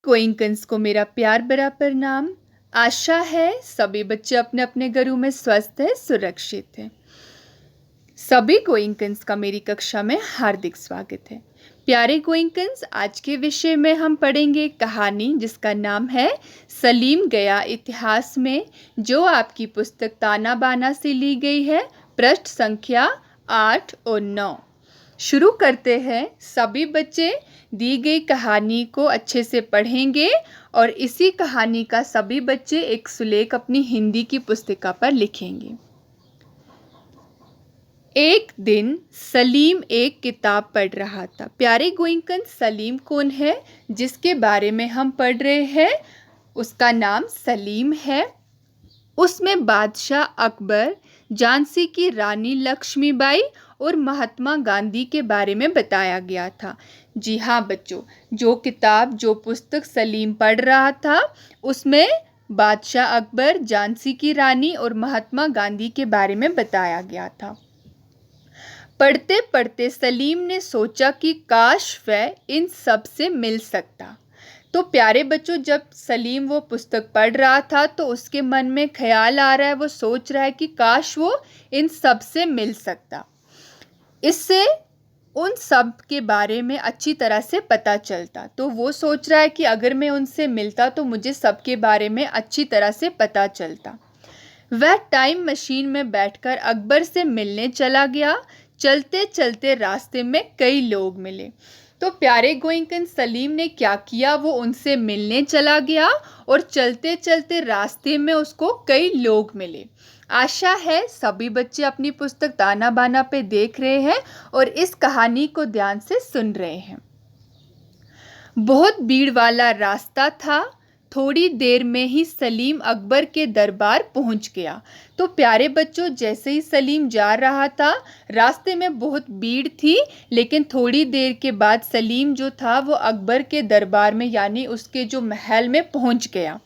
गोइंकन्स को मेरा प्यार भरा प्रणाम। आशा है सभी बच्चे अपने अपने घरों में स्वस्थ हैं, सुरक्षित हैं। सभी गोइंकन्स का मेरी कक्षा में हार्दिक स्वागत है। प्यारे गोइंकन्स, आज के विषय में हम पढ़ेंगे एक कहानी जिसका नाम है सलीम गया इतिहास में, जो आपकी पुस्तक ताना बाना से ली गई है, पृष्ठ संख्या 8 और 9। शुरू करते हैं। सभी बच्चे दी गई कहानी को अच्छे से पढ़ेंगे और इसी कहानी का सभी बच्चे एक सुलेख अपनी हिंदी की पुस्तिका पर लिखेंगे। एक दिन सलीम एक किताब पढ़ रहा था। प्यारे गोइंकन, सलीम कौन है जिसके बारे में हम पढ़ रहे हैं? उसका नाम सलीम है। उसमें बादशाह अकबर, झांसी की रानी लक्ष्मीबाई और महात्मा गांधी के बारे में बताया गया था। जी हाँ बच्चों, जो किताब, जो पुस्तक सलीम पढ़ रहा था उसमें बादशाह अकबर, झांसी की रानी और महात्मा गांधी के बारे में बताया गया था। पढ़ते पढ़ते सलीम ने सोचा कि काश वह इन सब से मिल सकता। तो प्यारे बच्चों, जब सलीम वो पुस्तक पढ़ रहा था तो उसके मन में ख्याल आ रहा है, वो सोच रहा है कि काश वो इन सब से मिल सकता। इससे उन सब के बारे में अच्छी तरह से पता चलता। तो वो सोच रहा है कि अगर मैं उनसे मिलता तो मुझे सबके बारे में अच्छी तरह से पता चलता। वह टाइम मशीन में बैठकर अकबर से मिलने चला गया। चलते चलते रास्ते में कई लोग मिले। तो प्यारे गोइंकन, सलीम ने क्या किया, वो उनसे मिलने चला गया और चलते चलते रास्ते में उसको कई लोग मिले। आशा है सभी बच्चे अपनी पुस्तक ताना बाना पे देख रहे हैं और इस कहानी को ध्यान से सुन रहे हैं। बहुत भीड़ वाला रास्ता था। थोड़ी देर में ही सलीम अकबर के दरबार पहुंच गया। तो प्यारे बच्चों, जैसे ही सलीम जा रहा था, रास्ते में बहुत भीड़ थी, लेकिन थोड़ी देर के बाद सलीम जो था वो अकबर के दरबार में, यानी उसके जो महल में पहुंच गया।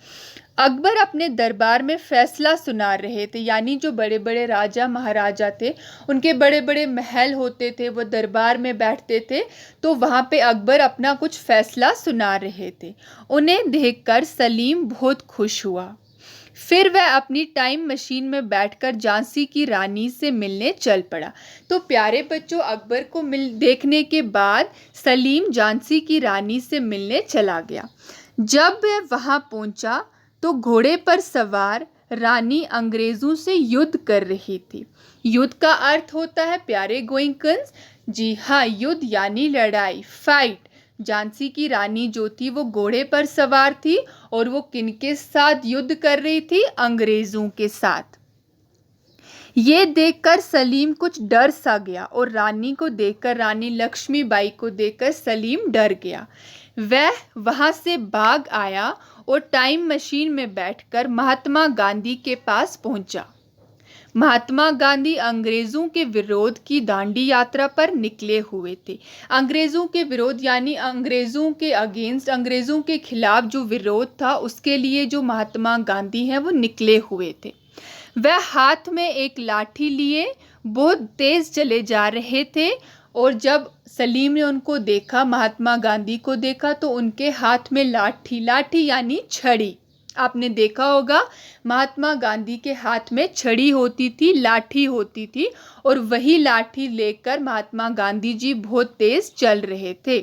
अकबर अपने दरबार में फैसला सुना रहे थे, यानी जो बड़े बड़े राजा महाराजा थे उनके बड़े बड़े महल होते थे, वो दरबार में बैठते थे। तो वहाँ पे अकबर अपना कुछ फैसला सुना रहे थे। उन्हें देखकर सलीम बहुत खुश हुआ। फिर वह अपनी टाइम मशीन में बैठकर झांसी की रानी से मिलने चल पड़ा। तो प्यारे बच्चों, अकबर को देखने के बाद सलीम झांसी की रानी से मिलने चला गया। जब वह वहाँ पहुँचा तो घोड़े पर सवार रानी अंग्रेजों से युद्ध कर रही थी। युद्ध का अर्थ होता है प्यारे गोइंकन्स, जी हाँ, युद्ध यानी लड़ाई, फाइट। झांसी की रानी जो थी वो घोड़े पर सवार थी और वो किनके साथ युद्ध कर रही थी? अंग्रेजों के साथ। ये देखकर सलीम कुछ डर सा गया और रानी को देखकर, रानी लक्ष्मीबाई को देखकर सलीम डर गया। वह वहां से भाग आया और टाइम मशीन में बैठकर महात्मा गांधी के पास पहुंचा। महात्मा गांधी अंग्रेजों के विरोध की दांडी यात्रा पर निकले हुए थे। अंग्रेजों के विरोध यानी अंग्रेजों के अगेंस्ट, अंग्रेजों के खिलाफ जो विरोध था उसके लिए जो महात्मा गांधी हैं वो निकले हुए थे। वह हाथ में एक लाठी लिए बहुत तेज चले जा रहे थे और जब सलीम ने उनको देखा, महात्मा गांधी को देखा, तो उनके हाथ में लाठी यानी छड़ी। आपने देखा होगा महात्मा गांधी के हाथ में छड़ी होती थी, लाठी होती थी, और वही लाठी लेकर महात्मा गांधी जी बहुत तेज चल रहे थे।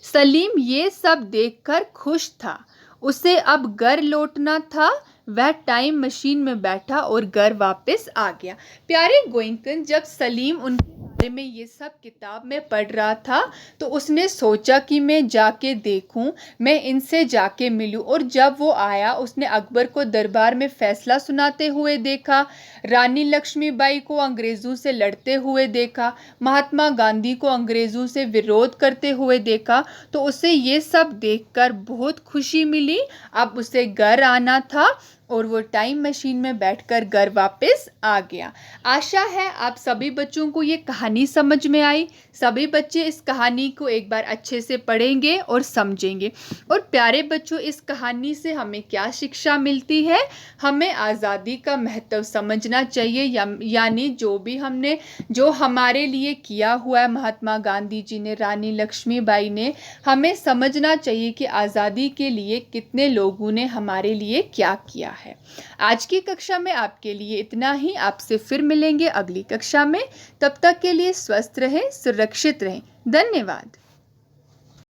सलीम ये सब देखकर खुश था। उसे अब घर लौटना था। वह टाइम मशीन में बैठा और घर वापस आ गया। प्यारे गोइंकन, जब सलीम उनके बारे में ये सब किताब में पढ़ रहा था तो उसने सोचा कि मैं जाके देखूं, मैं इनसे जाके मिलूं। और जब वो आया, उसने अकबर को दरबार में फैसला सुनाते हुए देखा, रानी लक्ष्मीबाई को अंग्रेजों से लड़ते हुए देखा, महात्मा गांधी को अंग्रेजों से विरोध करते हुए देखा। तो उसे ये सब देखकर बहुत खुशी मिली। अब उसे घर आना था और वो टाइम मशीन में बैठकर घर वापस आ गया। आशा है आप सभी बच्चों को ये कहानी समझ में आई। सभी बच्चे इस कहानी को एक बार अच्छे से पढ़ेंगे और समझेंगे। और प्यारे बच्चों, इस कहानी से हमें क्या शिक्षा मिलती है? हमें आज़ादी का महत्व समझना चाहिए, यानी जो हमारे लिए किया हुआ है महात्मा गांधी जी ने, रानी लक्ष्मीबाई ने, हमें समझना चाहिए कि आज़ादी के लिए कितने लोगों ने हमारे लिए क्या किया है। आज की कक्षा में आपके लिए इतना ही। आपसे फिर मिलेंगे अगली कक्षा में। तब तक के लिए स्वस्थ रहें, सुरक्षित रहें। धन्यवाद।